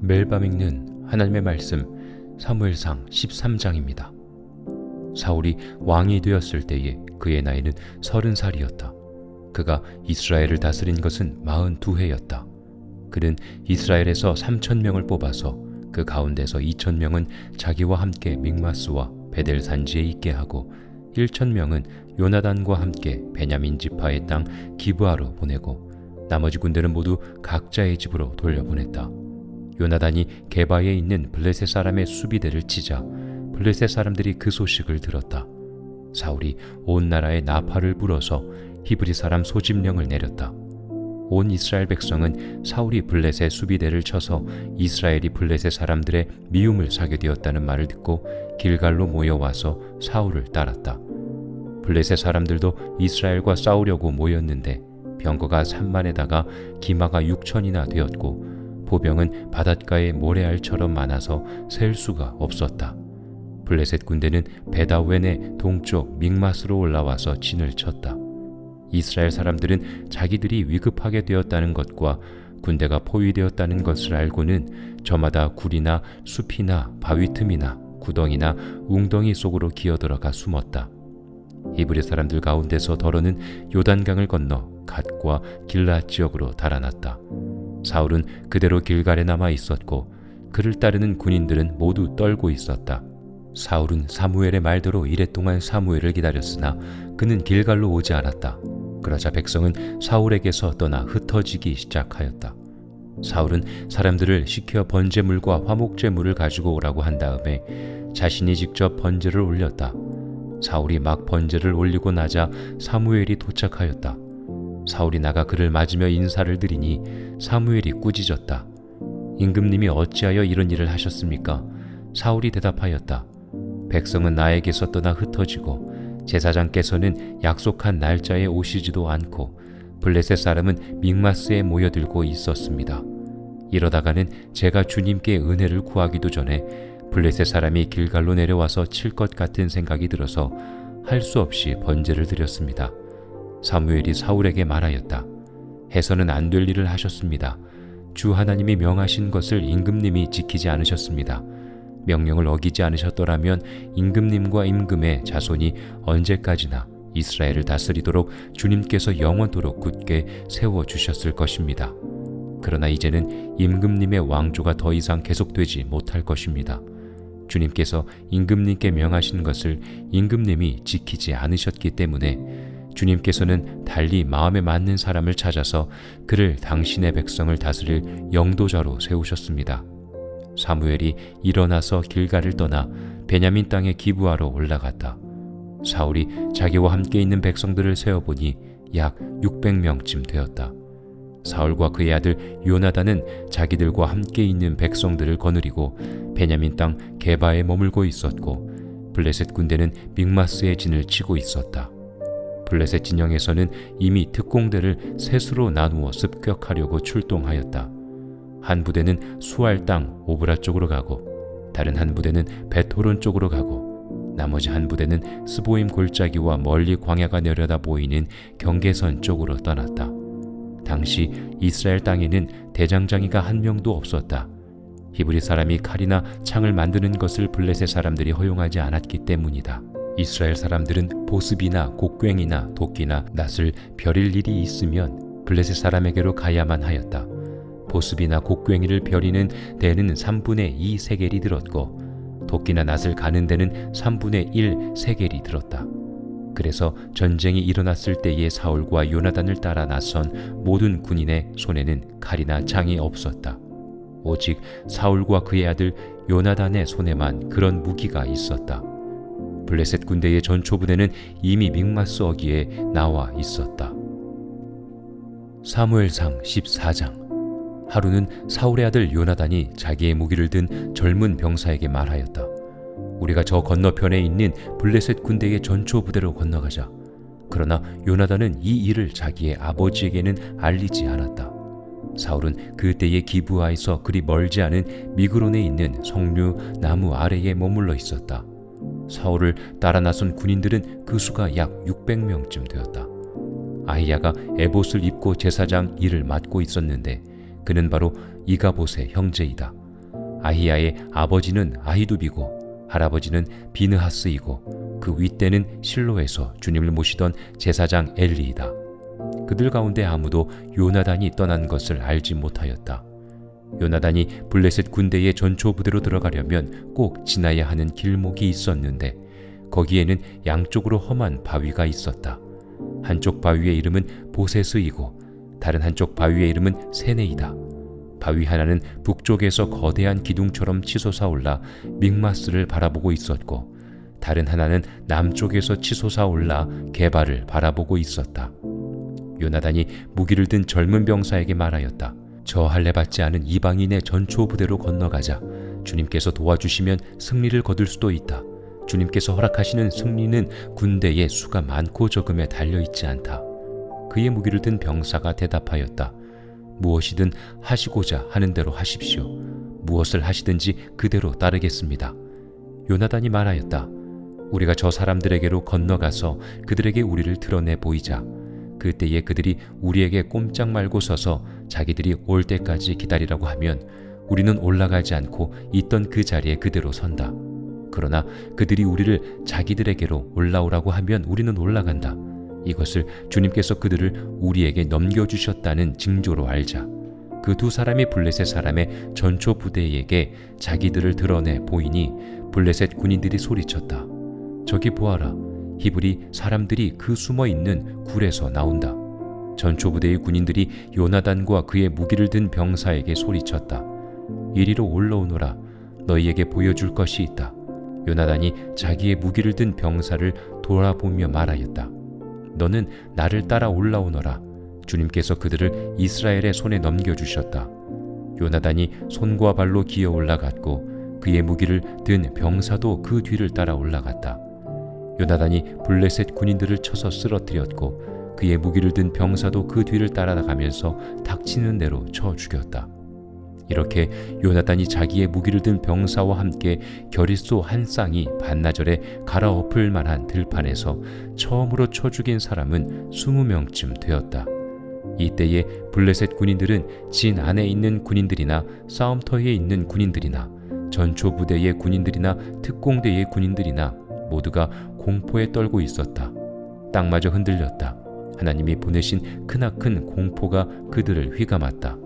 매일 밤 읽는 하나님의 말씀 사무엘상 13장입니다. 사울이 왕이 되었을 때에 그의 나이는 30살이었다. 그가 이스라엘을 다스린 것은 42해였다. 그는 이스라엘에서 3,000명을 뽑아서 그 가운데서 2,000명은 자기와 함께 믹마스와 베델 산지에 있게 하고 1,000명은 요나단과 함께 베냐민 지파의 땅 기브아로 보내고 나머지 군대는 모두 각자의 집으로 돌려보냈다. 요나단이 게바에 있는 블레셋 사람의 수비대를 치자 블레셋 사람들이 그 소식을 들었다. 사울이 온 나라에 나팔을 불어서 히브리 사람 소집령을 내렸다. 온 이스라엘 백성은 사울이 블레셋 수비대를 쳐서 이스라엘이 블레셋 사람들의 미움을 사게 되었다는 말을 듣고 길갈로 모여와서 사울을 따랐다. 블레셋 사람들도 이스라엘과 싸우려고 모였는데 병거가 3만에다가 기마가 6천이나 되었고 보병은 바닷가의 모래알처럼 많아서 셀 수가 없었다. 블레셋 군대는 베다웬의 동쪽 믹마스로 올라와서 진을 쳤다. 이스라엘 사람들은 자기들이 위급하게 되었다는 것과 군대가 포위되었다는 것을 알고는 저마다 굴이나 숲이나 바위 틈이나 구덩이나 웅덩이 속으로 기어들어가 숨었다. 히브리 사람들 가운데서 더러는 요단강을 건너 갓과 길앗 지역으로 달아났다. 사울은 그대로 길갈에 남아 있었고 그를 따르는 군인들은 모두 떨고 있었다. 사울은 사무엘의 말대로 이랫동안 사무엘을 기다렸으나 그는 길갈로 오지 않았다. 그러자 백성은 사울에게서 떠나 흩어지기 시작하였다. 사울은 사람들을 시켜 번제물과 화목제물을 가지고 오라고 한 다음에 자신이 직접 번제를 올렸다. 사울이 막 번제를 올리고 나자 사무엘이 도착하였다. 사울이 나가 그를 맞으며 인사를 드리니 사무엘이 꾸짖었다. 임금님이 어찌하여 이런 일을 하셨습니까? 사울이 대답하였다. 백성은 나에게서 떠나 흩어지고 제사장께서는 약속한 날짜에 오시지도 않고 블레셋 사람은 믹마스에 모여들고 있었습니다. 이러다가는 제가 주님께 은혜를 구하기도 전에 블레셋 사람이 길갈로 내려와서 칠 것 같은 생각이 들어서 할 수 없이 번제를 드렸습니다. 사무엘이 사울에게 말하였다. 해서는 안 될 일을 하셨습니다. 주 하나님이 명하신 것을 임금님이 지키지 않으셨습니다. 명령을 어기지 않으셨더라면 임금님과 임금의 자손이 언제까지나 이스라엘을 다스리도록 주님께서 영원토록 굳게 세워주셨을 것입니다. 그러나 이제는 임금님의 왕조가 더 이상 계속되지 못할 것입니다. 주님께서 임금님께 명하신 것을 임금님이 지키지 않으셨기 때문에 주님께서는 달리 마음에 맞는 사람을 찾아서 그를 당신의 백성을 다스릴 영도자로 세우셨습니다. 사무엘이 일어나서 길갈을 떠나 베냐민 땅의 기브아로 올라갔다. 사울이 자기와 함께 있는 백성들을 세어보니 약 600명쯤 되었다. 사울과 그의 아들 요나단은 자기들과 함께 있는 백성들을 거느리고 베냐민 땅 게바에 머물고 있었고 블레셋 군대는 믹마스의 진을 치고 있었다. 블레셋 진영에서는 이미 특공대를 셋으로 나누어 습격하려고 출동하였다. 한 부대는 수알 땅 오브라 쪽으로 가고 다른 한 부대는 베토론 쪽으로 가고 나머지 한 부대는 스보임 골짜기와 멀리 광야가 내려다 보이는 경계선 쪽으로 떠났다. 당시 이스라엘 땅에는 대장장이가 한 명도 없었다. 히브리 사람이 칼이나 창을 만드는 것을 블레셋 사람들이 허용하지 않았기 때문이다. 이스라엘 사람들은 보습이나 곡괭이나 도끼나 낫을 벼릴 일이 있으면 블레셋 사람에게로 가야만 하였다. 보습이나 곡괭이를 벼리는 데는 3분의 2 세겔이 들었고 도끼나 낫을 가는 데는 3분의 1 세겔이 들었다. 그래서 전쟁이 일어났을 때에 사울과 요나단을 따라 나선 모든 군인의 손에는 칼이나 창이 없었다. 오직 사울과 그의 아들 요나단의 손에만 그런 무기가 있었다. 블레셋 군대의 전초부대는 이미 믹마스 어귀에 나와 있었다. 사무엘상 14장. 하루는 사울의 아들 요나단이 자기의 무기를 든 젊은 병사에게 말하였다. 우리가 저 건너편에 있는 블레셋 군대의 전초부대로 건너가자. 그러나 요나단은 이 일을 자기의 아버지에게는 알리지 않았다. 사울은 그때의 기브아에서 그리 멀지 않은 미그론에 있는 석류 나무 아래에 머물러 있었다. 사울을 따라 나선 군인들은 그 수가 약 600명쯤 되었다. 아히야가 에봇을 입고 제사장 일을 맡고 있었는데 그는 바로 이가봇의 형제이다. 아히야의 아버지는 아히두비고 할아버지는 비느하스이고 그 윗대는 실로에서 주님을 모시던 제사장 엘리이다. 그들 가운데 아무도 요나단이 떠난 것을 알지 못하였다. 요나단이 블레셋 군대의 전초 부대로 들어가려면 꼭 지나야 하는 길목이 있었는데 거기에는 양쪽으로 험한 바위가 있었다. 한쪽 바위의 이름은 보세스이고 다른 한쪽 바위의 이름은 세네이다. 바위 하나는 북쪽에서 거대한 기둥처럼 치솟아 올라 믹마스를 바라보고 있었고 다른 하나는 남쪽에서 치솟아 올라 게발을 바라보고 있었다. 요나단이 무기를 든 젊은 병사에게 말하였다. 저 할례 받지 않은 이방인의 전초 부대로 건너가자. 주님께서 도와주시면 승리를 거둘 수도 있다. 주님께서 허락하시는 승리는 군대의 수가 많고 적음에 달려있지 않다. 그의 무기를 든 병사가 대답하였다. 무엇이든 하시고자 하는 대로 하십시오. 무엇을 하시든지 그대로 따르겠습니다. 요나단이 말하였다. 우리가 저 사람들에게로 건너가서 그들에게 우리를 드러내 보이자. 그때에 그들이 우리에게 꼼짝 말고 서서 자기들이 올 때까지 기다리라고 하면 우리는 올라가지 않고 있던 그 자리에 그대로 선다. 그러나 그들이 우리를 자기들에게로 올라오라고 하면 우리는 올라간다. 이것을 주님께서 그들을 우리에게 넘겨주셨다는 징조로 알자. 그 두 사람이 블레셋 사람의 전초 부대에게 자기들을 드러내 보이니 블레셋 군인들이 소리쳤다. 저기 보아라. 히브리 사람들이 그 숨어있는 굴에서 나온다. 전초 부대의 군인들이 요나단과 그의 무기를 든 병사에게 소리쳤다. 이리로 올라오너라. 너희에게 보여줄 것이 있다. 요나단이 자기의 무기를 든 병사를 돌아보며 말하였다. 너는 나를 따라 올라오너라. 주님께서 그들을 이스라엘의 손에 넘겨주셨다. 요나단이 손과 발로 기어 올라갔고 그의 무기를 든 병사도 그 뒤를 따라 올라갔다. 요나단이 블레셋 군인들을 쳐서 쓰러뜨렸고 그의 무기를 든 병사도 그 뒤를 따라가면서 닥치는 대로 쳐 죽였다. 이렇게 요나단이 자기의 무기를 든 병사와 함께 겨릿소 한 쌍이 반나절에 갈아엎을 만한 들판에서 처음으로 쳐 죽인 사람은 20명쯤 되었다. 이때에 블레셋 군인들은 진 안에 있는 군인들이나 싸움터에 있는 군인들이나 전초 부대의 군인들이나 특공대의 군인들이나 모두가 공포에 떨고 있었다. 땅마저 흔들렸다. 하나님이 보내신 크나큰 공포가 그들을 휘감았다.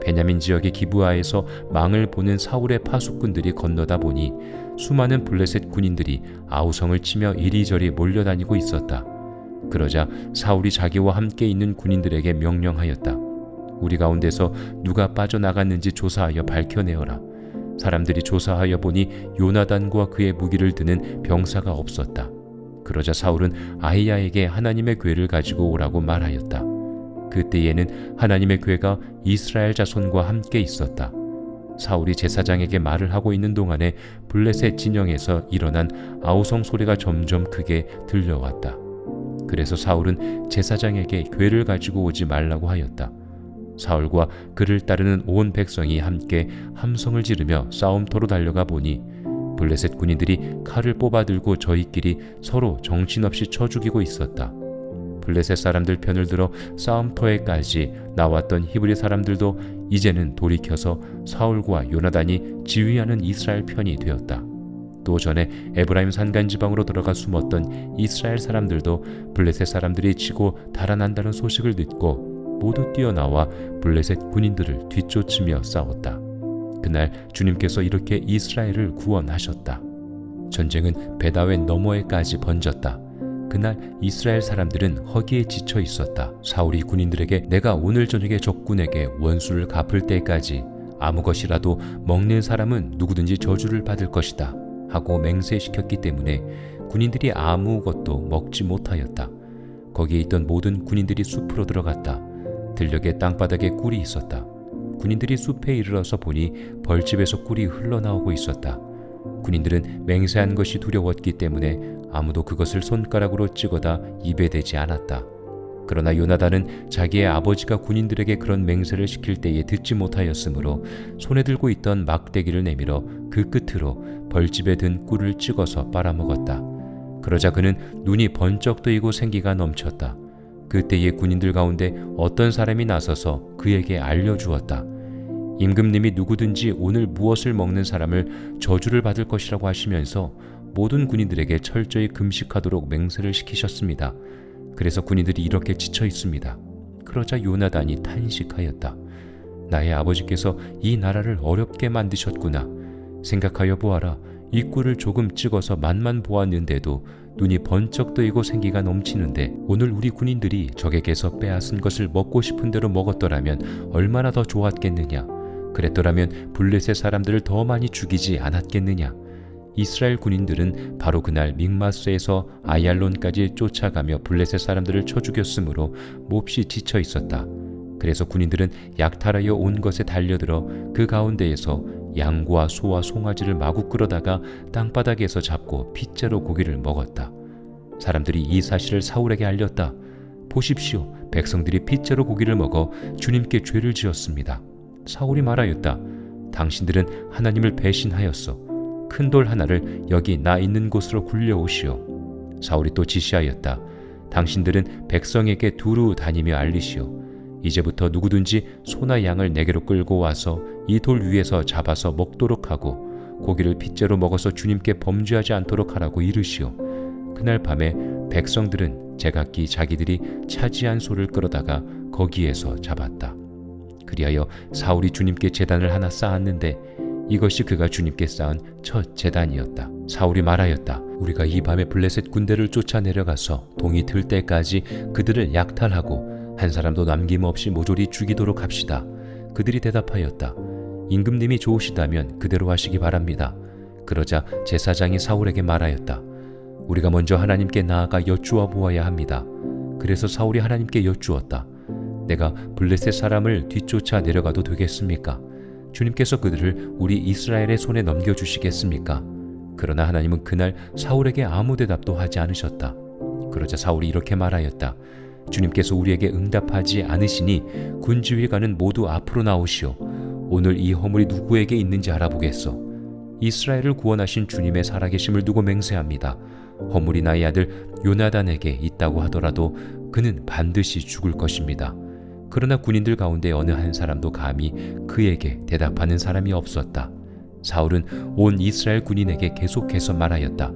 베냐민 지역의 기브아에서 망을 보는 사울의 파수꾼들이 건너다 보니 수많은 블레셋 군인들이 아우성을 치며 이리저리 몰려다니고 있었다. 그러자 사울이 자기와 함께 있는 군인들에게 명령하였다. 우리 가운데서 누가 빠져나갔는지 조사하여 밝혀내어라. 사람들이 조사하여 보니 요나단과 그의 무기를 드는 병사가 없었다. 그러자 사울은 아히야에게 하나님의 궤를 가지고 오라고 말하였다. 그때에는 하나님의 궤가 이스라엘 자손과 함께 있었다. 사울이 제사장에게 말을 하고 있는 동안에 블레셋 진영에서 일어난 아우성 소리가 점점 크게 들려왔다. 그래서 사울은 제사장에게 궤를 가지고 오지 말라고 하였다. 사울과 그를 따르는 온 백성이 함께 함성을 지르며 싸움터로 달려가 보니 블레셋 군인들이 칼을 뽑아들고 저희끼리 서로 정신없이 쳐 죽이고 있었다. 블레셋 사람들 편을 들어 싸움터에까지 나왔던 히브리 사람들도 이제는 돌이켜서 사울과 요나단이 지휘하는 이스라엘 편이 되었다. 또 전에 에브라임 산간지방으로 들어가 숨었던 이스라엘 사람들도 블레셋 사람들이 치고 달아난다는 소식을 듣고 모두 뛰어나와 블레셋 군인들을 뒤쫓으며 싸웠다. 그날 주님께서 이렇게 이스라엘을 구원하셨다. 전쟁은 베다웬 너머에까지 번졌다. 그날 이스라엘 사람들은 허기에 지쳐 있었다. 사울이 군인들에게 내가 오늘 저녁에 적군에게 원수를 갚을 때까지 아무 것이라도 먹는 사람은 누구든지 저주를 받을 것이다 하고 맹세시켰기 때문에 군인들이 아무것도 먹지 못하였다. 거기에 있던 모든 군인들이 숲으로 들어갔다. 들녘의 땅바닥에 꿀이 있었다. 군인들이 숲에 이르러서 보니 벌집에서 꿀이 흘러나오고 있었다. 군인들은 맹세한 것이 두려웠기 때문에 아무도 그것을 손가락으로 찍어다 입에 대지 않았다. 그러나 요나단은 자기의 아버지가 군인들에게 그런 맹세를 시킬 때에 듣지 못하였으므로 손에 들고 있던 막대기를 내밀어 그 끝으로 벌집에 든 꿀을 찍어서 빨아먹었다. 그러자 그는 눈이 번쩍 뜨이고 생기가 넘쳤다. 그때의 군인들 가운데 어떤 사람이 나서서 그에게 알려주었다. 임금님이 누구든지 오늘 무엇을 먹는 사람을 저주를 받을 것이라고 하시면서 모든 군인들에게 철저히 금식하도록 맹세를 시키셨습니다. 그래서 군인들이 이렇게 지쳐 있습니다. 그러자 요나단이 탄식하였다. 나의 아버지께서 이 나라를 어렵게 만드셨구나. 생각하여 보아라. 이 꿀을 조금 찍어서 맛만 보았는데도 눈이 번쩍 뜨이고 생기가 넘치는데 오늘 우리 군인들이 적에게서 빼앗은 것을 먹고 싶은 대로 먹었더라면 얼마나 더 좋았겠느냐. 그랬더라면 블레셋 사람들을 더 많이 죽이지 않았겠느냐. 이스라엘 군인들은 바로 그날 믹마스에서 아얄론까지 쫓아가며 블레셋 사람들을 쳐 죽였으므로 몹시 지쳐 있었다. 그래서 군인들은 약탈하여 온 것에 달려들어 그 가운데에서 양과 소와 송아지를 마구 끌어다가 땅바닥에서 잡고 핏째로 고기를 먹었다. 사람들이 이 사실을 사울에게 알렸다. 보십시오. 백성들이 핏째로 고기를 먹어 주님께 죄를 지었습니다. 사울이 말하였다. 당신들은 하나님을 배신하였소. 큰 돌 하나를 여기 나 있는 곳으로 굴려오시오. 사울이 또 지시하였다. 당신들은 백성에게 두루 다니며 알리시오. 이제부터 누구든지 소나 양을 내게로 끌고 와서 이 돌 위에서 잡아서 먹도록 하고 고기를 핏째로 먹어서 주님께 범죄하지 않도록 하라고 이르시오. 그날 밤에 백성들은 제각기 자기들이 차지한 소를 끌어다가 거기에서 잡았다. 그리하여 사울이 주님께 제단을 하나 쌓았는데 이것이 그가 주님께 쌓은 첫 제단이었다. 사울이 말하였다. 우리가 이 밤에 블레셋 군대를 쫓아 내려가서 동이 들 때까지 그들을 약탈하고 한 사람도 남김없이 모조리 죽이도록 합시다. 그들이 대답하였다. 임금님이 좋으시다면 그대로 하시기 바랍니다. 그러자 제사장이 사울에게 말하였다. 우리가 먼저 하나님께 나아가 여쭈어 보아야 합니다. 그래서 사울이 하나님께 여쭈었다. 내가 블레셋 사람을 뒤쫓아 내려가도 되겠습니까? 주님께서 그들을 우리 이스라엘의 손에 넘겨주시겠습니까? 그러나 하나님은 그날 사울에게 아무 대답도 하지 않으셨다. 그러자 사울이 이렇게 말하였다. 주님께서 우리에게 응답하지 않으시니 군지휘관은 모두 앞으로 나오시오. 오늘 이 허물이 누구에게 있는지 알아보겠소. 이스라엘을 구원하신 주님의 살아계심을 두고 맹세합니다. 허물이 나의 아들 요나단에게 있다고 하더라도 그는 반드시 죽을 것입니다. 그러나 군인들 가운데 어느 한 사람도 감히 그에게 대답하는 사람이 없었다. 사울은 온 이스라엘 군인에게 계속해서 말하였다.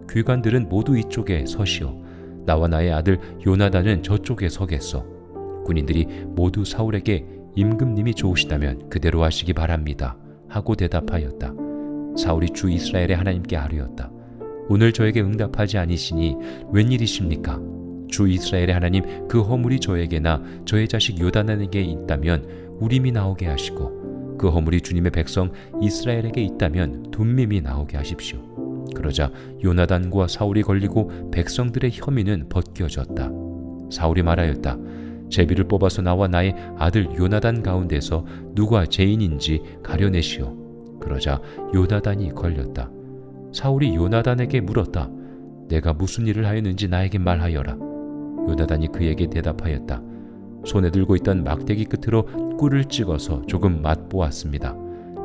귀관들은 모두 이쪽에 서시오. 나와 나의 아들 요나단은 저쪽에 서겠소. 군인들이 모두 사울에게 임금님이 좋으시다면 그대로 하시기 바랍니다. 하고 대답하였다. 사울이 주 이스라엘의 하나님께 아뢰었다. 오늘 저에게 응답하지 아니시니 웬일이십니까? 주 이스라엘의 하나님 그 허물이 저에게나 저의 자식 요나단에게 있다면 우림이 나오게 하시고 그 허물이 주님의 백성 이스라엘에게 있다면 둠밈이 나오게 하십시오. 그러자 요나단과 사울이 걸리고 백성들의 혐의는 벗겨졌다. 사울이 말하였다. 제비를 뽑아서 나와 나의 아들 요나단 가운데서 누가 죄인인지 가려내시오. 그러자 요나단이 걸렸다. 사울이 요나단에게 물었다. 내가 무슨 일을 하였는지 나에게 말하여라. 요나단이 그에게 대답하였다. 손에 들고 있던 막대기 끝으로 꿀을 찍어서 조금 맛보았습니다.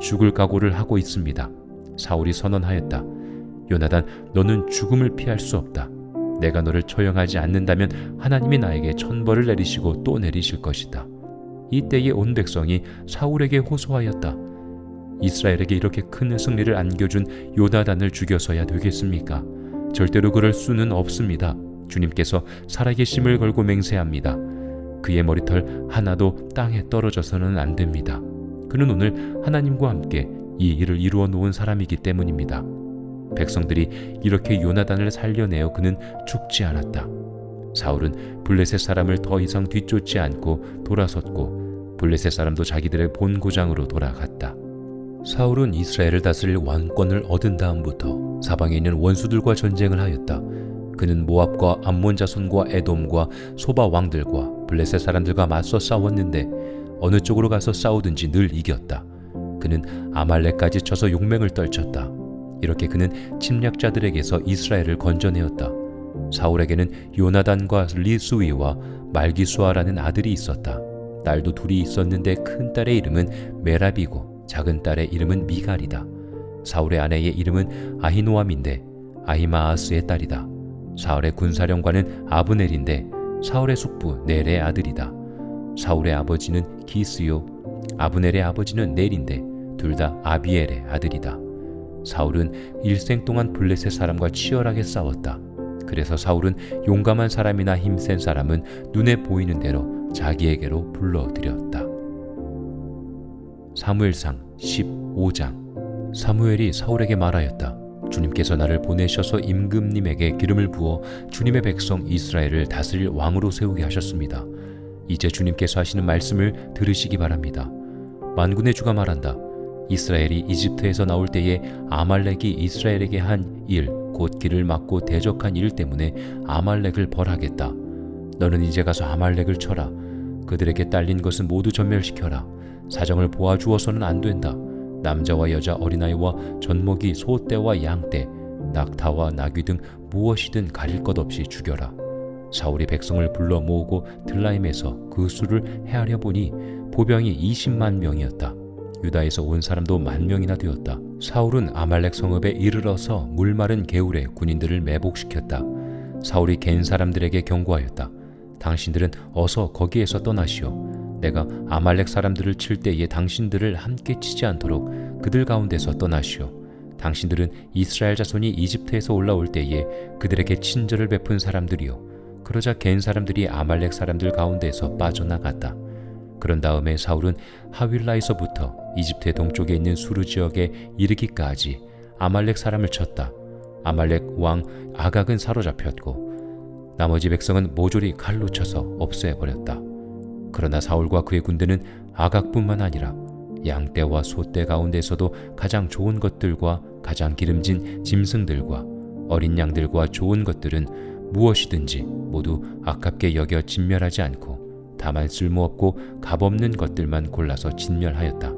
죽을 각오를 하고 있습니다. 사울이 선언하였다. 요나단, 너는 죽음을 피할 수 없다. 내가 너를 처형하지 않는다면 하나님이 나에게 천벌을 내리시고 또 내리실 것이다. 이때에 온 백성이 사울에게 호소하였다. 이스라엘에게 이렇게 큰 승리를 안겨준 요나단을 죽여서야 되겠습니까? 절대로 그럴 수는 없습니다. 주님께서 살아계심을 걸고 맹세합니다. 그의 머리털 하나도 땅에 떨어져서는 안 됩니다. 그는 오늘 하나님과 함께 이 일을 이루어 놓은 사람이기 때문입니다. 백성들이 이렇게 요나단을 살려내어 그는 죽지 않았다. 사울은 블레셋 사람을 더 이상 뒤쫓지 않고 돌아섰고 블레셋 사람도 자기들의 본 고장으로 돌아갔다. 사울은 이스라엘을 다스릴 왕권을 얻은 다음부터 사방에 있는 원수들과 전쟁을 하였다. 그는 모압과 암몬 자손과 에돔과 소바 왕들과 블레셋 사람들과 맞서 싸웠는데 어느 쪽으로 가서 싸우든지 늘 이겼다. 그는 아말렉까지 쳐서 용맹을 떨쳤다. 이렇게 그는 침략자들에게서 이스라엘을 건져내었다. 사울에게는 요나단과 리수이와 말기수아라는 아들이 있었다. 딸도 둘이 있었는데 큰 딸의 이름은 메랍이고 작은 딸의 이름은 미갈이다. 사울의 아내의 이름은 아히노암인데 아히마아스의 딸이다. 사울의 군사령관은 아브넬인데 사울의 숙부 넬의 아들이다. 사울의 아버지는 기스요 아브넬의 아버지는 넬인데 둘 다 아비엘의 아들이다. 사울은 일생 동안 블레셋 사람과 치열하게 싸웠다. 그래서 사울은 용감한 사람이나 힘센 사람은 눈에 보이는 대로 자기에게로 불러들였다. 사무엘상 15장. 사무엘이 사울에게 말하였다. 주님께서 나를 보내셔서 임금님에게 기름을 부어 주님의 백성 이스라엘을 다스릴 왕으로 세우게 하셨습니다. 이제 주님께서 하시는 말씀을 들으시기 바랍니다. 만군의 주가 말한다. 이스라엘이 이집트에서 나올 때에 아말렉이 이스라엘에게 한 일, 곧 길을 막고 대적한 일 때문에 아말렉을 벌하겠다. 너는 이제 가서 아말렉을 쳐라. 그들에게 딸린 것은 모두 전멸시켜라. 사정을 보아주어서는 안 된다. 남자와 여자, 어린아이와 젖먹이, 소떼와 양떼, 낙타와 나귀 등 무엇이든 가릴 것 없이 죽여라. 사울이 백성을 불러 모으고 들라임에서 그 수를 헤아려 보니 보병이 20만 명이었다. 유다에서 온 사람도 10,000명이나 되었다. 사울은 아말렉 성읍에 이르러서 물마른 개울에 군인들을 매복시켰다. 사울이 갠 사람들에게 경고하였다. 당신들은 어서 거기에서 떠나시오. 내가 아말렉 사람들을 칠 때에 당신들을 함께 치지 않도록 그들 가운데서 떠나시오. 당신들은 이스라엘 자손이 이집트에서 올라올 때에 그들에게 친절을 베푼 사람들이요. 그러자 갠 사람들이 아말렉 사람들 가운데서 빠져나갔다. 그런 다음에 사울은 하윌라에서부터 이집트의 동쪽에 있는 수르 지역에 이르기까지 아말렉 사람을 쳤다. 아말렉 왕 아각은 사로잡혔고 나머지 백성은 모조리 칼로 쳐서 없애버렸다. 그러나 사울과 그의 군대는 아각뿐만 아니라 양떼와 소떼 가운데서도 가장 좋은 것들과 가장 기름진 짐승들과 어린 양들과 좋은 것들은 무엇이든지 모두 아깝게 여겨 진멸하지 않고 다만 쓸모없고 값없는 것들만 골라서 진멸하였다.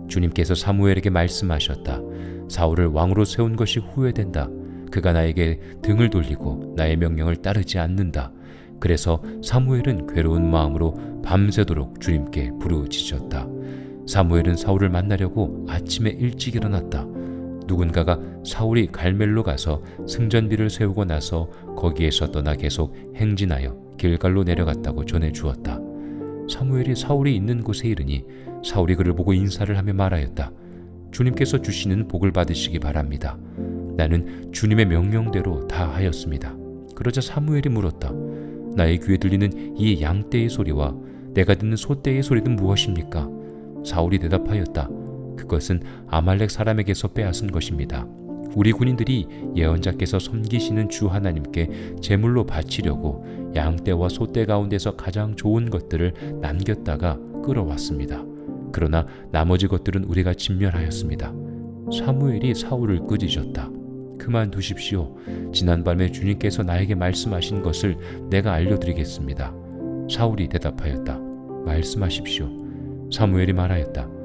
주님께서 사무엘에게 말씀하셨다. 사울을 왕으로 세운 것이 후회된다. 그가 나에게 등을 돌리고 나의 명령을 따르지 않는다. 그래서 사무엘은 괴로운 마음으로 밤새도록 주님께 부르짖었다. 사무엘은 사울을 만나려고 아침에 일찍 일어났다. 누군가가 사울이 갈멜로 가서 승전비를 세우고 나서 거기에서 떠나 계속 행진하여 길갈로 내려갔다고 전해 주었다. 사무엘이 사울이 있는 곳에 이르니 사울이 그를 보고 인사를 하며 말하였다. 주님께서 주시는 복을 받으시기 바랍니다. 나는 주님의 명령대로 다 하였습니다. 그러자 사무엘이 물었다. 나의 귀에 들리는 이 양떼의 소리와 내가 듣는 소떼의 소리는 무엇입니까? 사울이 대답하였다. 그것은 아말렉 사람에게서 빼앗은 것입니다. 우리 군인들이 예언자께서 섬기시는 주 하나님께 제물로 바치려고 양떼와 소떼 가운데서 가장 좋은 것들을 남겼다가 끌어왔습니다. 그러나 나머지 것들은 우리가 진멸하였습니다. 사무엘이 사울을 꾸짖었다. 그만두십시오. 지난밤에 주님께서 나에게 말씀하신 것을 내가 알려드리겠습니다. 사울이 대답하였다. 말씀하십시오. 사무엘이 말하였다.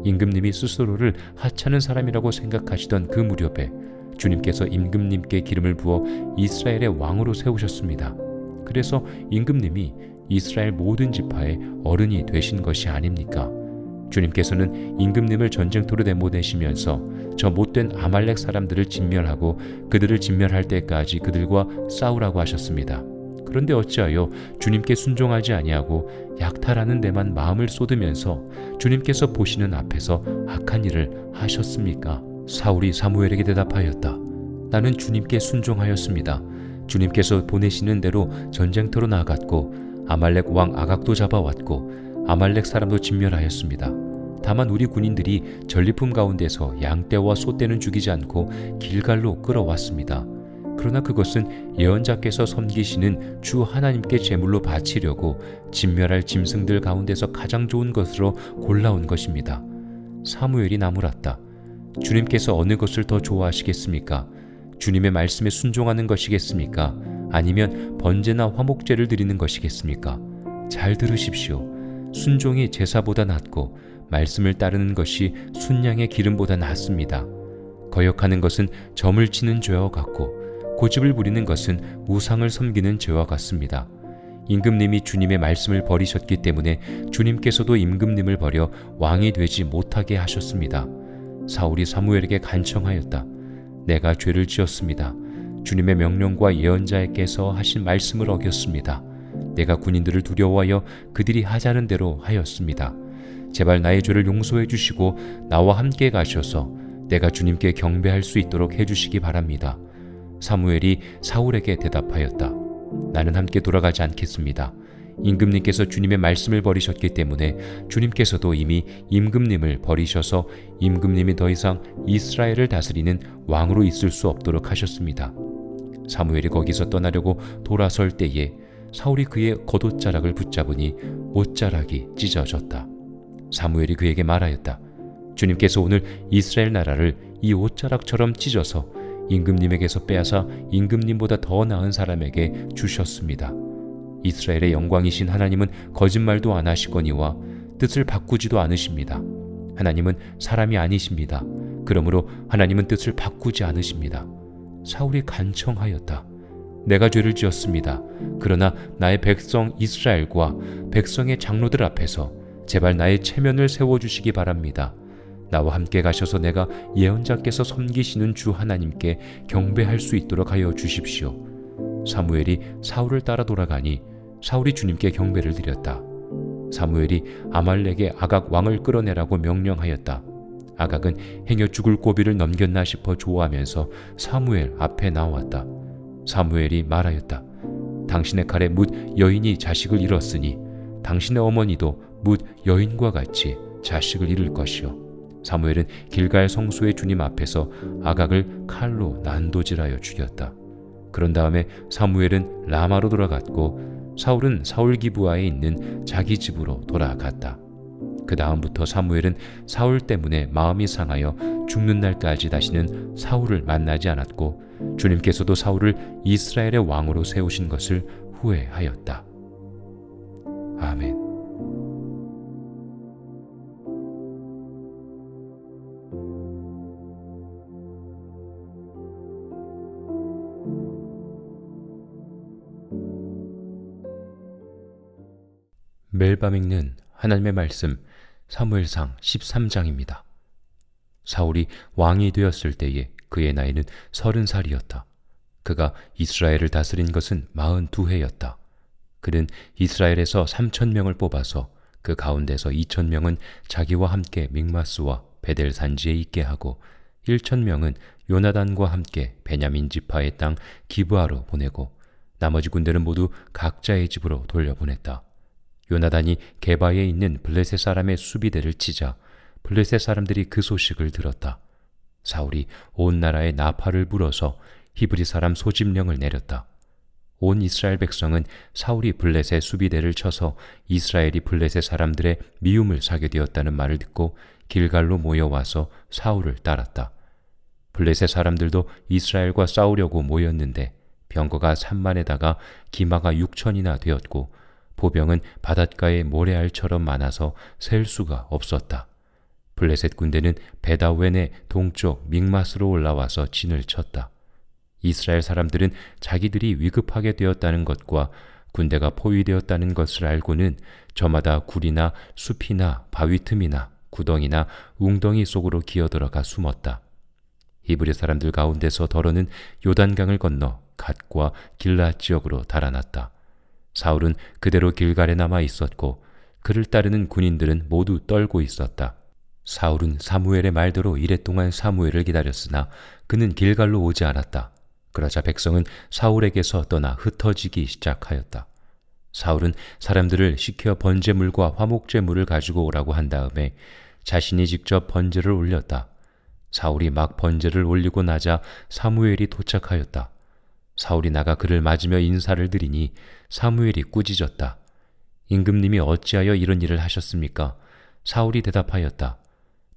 임금님이 스스로를 하찮은 사람이라고 생각하시던 그 무렵에 주님께서 임금님께 기름을 부어 이스라엘의 왕으로 세우셨습니다. 그래서 임금님이 이스라엘 모든 지파의 어른이 되신 것이 아닙니까? 주님께서는 임금님을 전쟁터로 내보내시면서 저 못된 아말렉 사람들을 진멸하고 그들을 진멸할 때까지 그들과 싸우라고 하셨습니다. 그런데 어찌하여 주님께 순종하지 아니하고 약탈하는 데만 마음을 쏟으면서 주님께서 보시는 앞에서 악한 일을 하셨습니까? 사울이 사무엘에게 대답하였다. 나는 주님께 순종하였습니다. 주님께서 보내시는 대로 전쟁터로 나아갔고 아말렉 왕 아각도 잡아왔고 아말렉 사람도 진멸하였습니다. 다만 우리 군인들이 전리품 가운데서 양떼와 소떼는 죽이지 않고 길갈로 끌어왔습니다. 그러나 그것은 예언자께서 섬기시는 주 하나님께 제물로 바치려고 진멸할 짐승들 가운데서 가장 좋은 것으로 골라온 것입니다. 사무엘이 나무랐다. 주님께서 어느 것을 더 좋아하시겠습니까? 주님의 말씀에 순종하는 것이겠습니까? 아니면 번제나 화목제를 드리는 것이겠습니까? 잘 들으십시오. 순종이 제사보다 낫고 말씀을 따르는 것이 순양의 기름보다 낫습니다. 거역하는 것은 점을 치는 죄와 같고 고집을 부리는 것은 우상을 섬기는 죄와 같습니다. 임금님이 주님의 말씀을 버리셨기 때문에 주님께서도 임금님을 버려 왕이 되지 못하게 하셨습니다. 사울이 사무엘에게 간청하였다. 내가 죄를 지었습니다. 주님의 명령과 예언자께서 하신 말씀을 어겼습니다. 내가 군인들을 두려워하여 그들이 하자는 대로 하였습니다. 제발 나의 죄를 용서해 주시고 나와 함께 가셔서 내가 주님께 경배할 수 있도록 해주시기 바랍니다. 사무엘이 사울에게 대답하였다. 나는 함께 돌아가지 않겠습니다. 임금님께서 주님의 말씀을 버리셨기 때문에 주님께서도 이미 임금님을 버리셔서 임금님이 더 이상 이스라엘을 다스리는 왕으로 있을 수 없도록 하셨습니다. 사무엘이 거기서 떠나려고 돌아설 때에 사울이 그의 겉옷자락을 붙잡으니 옷자락이 찢어졌다. 사무엘이 그에게 말하였다. 주님께서 오늘 이스라엘 나라를 이 옷자락처럼 찢어서 임금님에게서 빼앗아 임금님보다 더 나은 사람에게 주셨습니다. 이스라엘의 영광이신 하나님은 거짓말도 안 하시거니와 뜻을 바꾸지도 않으십니다. 하나님은 사람이 아니십니다. 그러므로 하나님은 뜻을 바꾸지 않으십니다. 사울이 간청하였다. 내가 죄를 지었습니다. 그러나 나의 백성 이스라엘과 백성의 장로들 앞에서 제발 나의 체면을 세워주시기 바랍니다. 나와 함께 가셔서 내가 예언자께서 섬기시는 주 하나님께 경배할 수 있도록 하여 주십시오. 사무엘이 사울을 따라 돌아가니 사울이 주님께 경배를 드렸다. 사무엘이 아말렉의 아각 왕을 끌어내라고 명령하였다. 아각은 행여 죽을 고비를 넘겼나 싶어 좋아하면서 사무엘 앞에 나왔다. 사무엘이 말하였다. 당신의 칼에 뭇 여인이 자식을 잃었으니 당신의 어머니도 뭇 여인과 같이 자식을 잃을 것이요. 사무엘은 길갈 성소의 주님 앞에서 아각을 칼로 난도질하여 죽였다. 그런 다음에 사무엘은 라마로 돌아갔고 사울은 사울 기브아에 있는 자기 집으로 돌아갔다. 그 다음부터 사무엘은 사울 때문에 마음이 상하여 죽는 날까지 다시는 사울을 만나지 않았고 주님께서도 사울을 이스라엘의 왕으로 세우신 것을 후회하였다. 아멘. 매일 밤 읽는 하나님의 말씀 사무엘상 13장입니다. 사울이 왕이 되었을 때에 그의 나이는 30살이었다. 그가 이스라엘을 다스린 것은 42해였다. 그는 이스라엘에서 3,000명을 뽑아서 그 가운데서 2,000명은 자기와 함께 믹마스와 베델 산지에 있게 하고 1,000명은 요나단과 함께 베냐민 지파의 땅 기브아로 보내고 나머지 군대는 모두 각자의 집으로 돌려보냈다. 요나단이 게바에 있는 블레셋 사람의 수비대를 치자 블레셋 사람들이 그 소식을 들었다. 사울이 온 나라에 나팔을 불어서 히브리 사람 소집령을 내렸다. 온 이스라엘 백성은 사울이 블레셋 수비대를 쳐서 이스라엘이 블레셋 사람들의 미움을 사게 되었다는 말을 듣고 길갈로 모여와서 사울을 따랐다. 블레셋 사람들도 이스라엘과 싸우려고 모였는데 병거가 3만에다가 기마가 6천이나 되었고 보병은 바닷가의 모래알처럼 많아서 셀 수가 없었다. 블레셋 군대는 베다웬의 동쪽 믹마스로 올라와서 진을 쳤다. 이스라엘 사람들은 자기들이 위급하게 되었다는 것과 군대가 포위되었다는 것을 알고는 저마다 굴이나 숲이나 바위 틈이나 구덩이나 웅덩이 속으로 기어들어가 숨었다. 히브리 사람들 가운데서 더러는 요단강을 건너 갓과 길앗 지역으로 달아났다. 사울은 그대로 길갈에 남아 있었고 그를 따르는 군인들은 모두 떨고 있었다. 사울은 사무엘의 말대로 이랫동안 사무엘을 기다렸으나 그는 길갈로 오지 않았다. 그러자 백성은 사울에게서 떠나 흩어지기 시작하였다. 사울은 사람들을 시켜 번제물과 화목제물을 가지고 오라고 한 다음에 자신이 직접 번제를 올렸다. 사울이 막 번제를 올리고 나자 사무엘이 도착하였다. 사울이 나가 그를 맞으며 인사를 드리니 사무엘이 꾸짖었다. 임금님이 어찌하여 이런 일을 하셨습니까? 사울이 대답하였다.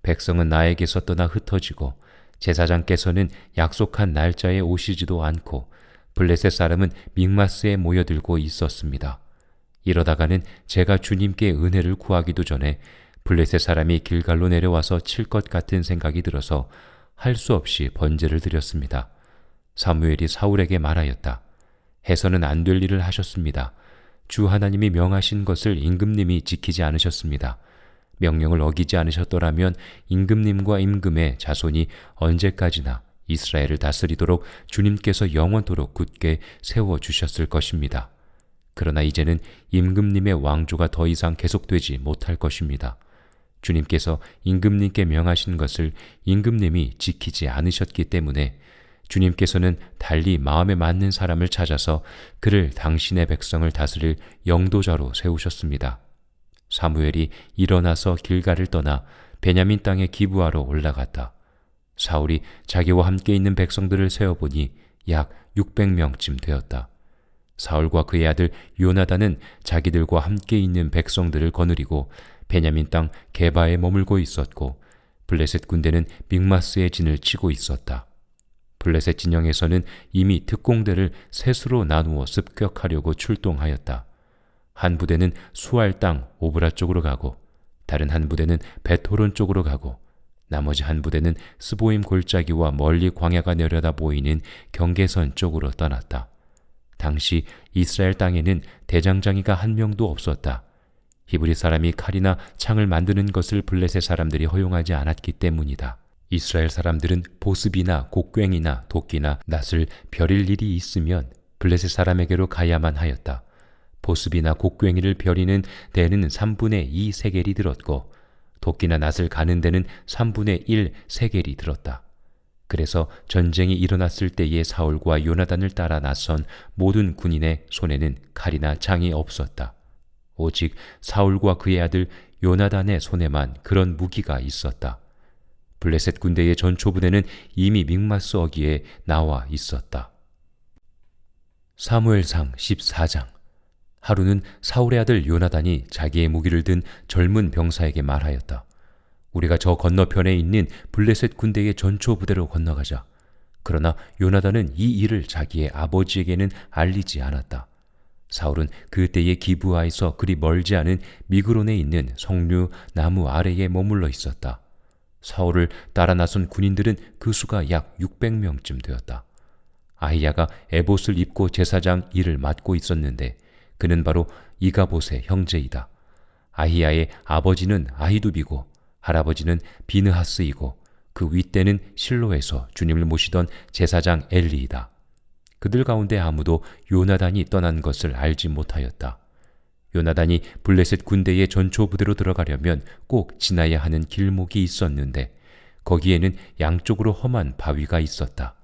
백성은 나에게서 떠나 흩어지고 제사장께서는 약속한 날짜에 오시지도 않고 블레셋 사람은 믹마스에 모여들고 있었습니다. 이러다가는 제가 주님께 은혜를 구하기도 전에 블레셋 사람이 길갈로 내려와서 칠 것 같은 생각이 들어서 할 수 없이 번제를 드렸습니다. 사무엘이 사울에게 말하였다. 해서는 안 될 일을 하셨습니다. 주 하나님이 명하신 것을 임금님이 지키지 않으셨습니다. 명령을 어기지 않으셨더라면 임금님과 임금의 자손이 언제까지나 이스라엘을 다스리도록 주님께서 영원토록 굳게 세워주셨을 것입니다. 그러나 이제는 임금님의 왕조가 더 이상 계속되지 못할 것입니다. 주님께서 임금님께 명하신 것을 임금님이 지키지 않으셨기 때문에 주님께서는 달리 마음에 맞는 사람을 찾아서 그를 당신의 백성을 다스릴 영도자로 세우셨습니다. 사무엘이 일어나서 길갈을 떠나 베냐민 땅에 기브아로 올라갔다. 사울이 자기와 함께 있는 백성들을 세어보니 약 600명쯤 되었다. 사울과 그의 아들 요나단은 자기들과 함께 있는 백성들을 거느리고 베냐민 땅 게바에 머물고 있었고, 블레셋 군대는 믹마스의 진을 치고 있었다. 블레셋 진영에서는 이미 특공대를 셋으로 나누어 습격하려고 출동하였다. 한 부대는 수알 땅 오브라 쪽으로 가고, 다른 한 부대는 베토론 쪽으로 가고, 나머지 한 부대는 스보임 골짜기와 멀리 광야가 내려다 보이는 경계선 쪽으로 떠났다. 당시 이스라엘 땅에는 대장장이가 한 명도 없었다. 히브리 사람이 칼이나 창을 만드는 것을 블레셋 사람들이 허용하지 않았기 때문이다. 이스라엘 사람들은 보습이나 곡괭이나 도끼나 낫을 벼릴 일이 있으면 블레셋 사람에게로 가야만 하였다. 보습이나 곡괭이를 벼리는 데는 3분의 2 세겔이 들었고, 도끼나 낫을 가는 데는 3분의 1 세겔이 들었다. 그래서 전쟁이 일어났을 때에 사울과 요나단을 따라 나선 모든 군인의 손에는 칼이나 창이 없었다. 오직 사울과 그의 아들 요나단의 손에만 그런 무기가 있었다. 블레셋 군대의 전초부대는 이미 믹마스 어귀에 나와 있었다. 사무엘상 14장. 하루는 사울의 아들 요나단이 자기의 무기를 든 젊은 병사에게 말하였다. 우리가 저 건너편에 있는 블레셋 군대의 전초부대로 건너가자. 그러나 요나단은 이 일을 자기의 아버지에게는 알리지 않았다. 사울은 그때의 기브아에서 그리 멀지 않은 미그론에 있는 석류 나무 아래에 머물러 있었다. 사울을 따라 나선 군인들은 그 수가 약 600명쯤 되었다. 아히야가 에봇을 입고 제사장 일을 맡고 있었는데 그는 바로 이가봇의 형제이다. 아히야의 아버지는 아히두비고 할아버지는 비느하스이고 그 윗대는 실로에서 주님을 모시던 제사장 엘리이다. 그들 가운데 아무도 요나단이 떠난 것을 알지 못하였다. 요나단이 블레셋 군대의 전초부대로 들어가려면 꼭 지나야 하는 길목이 있었는데 거기에는 양쪽으로 험한 바위가 있었다.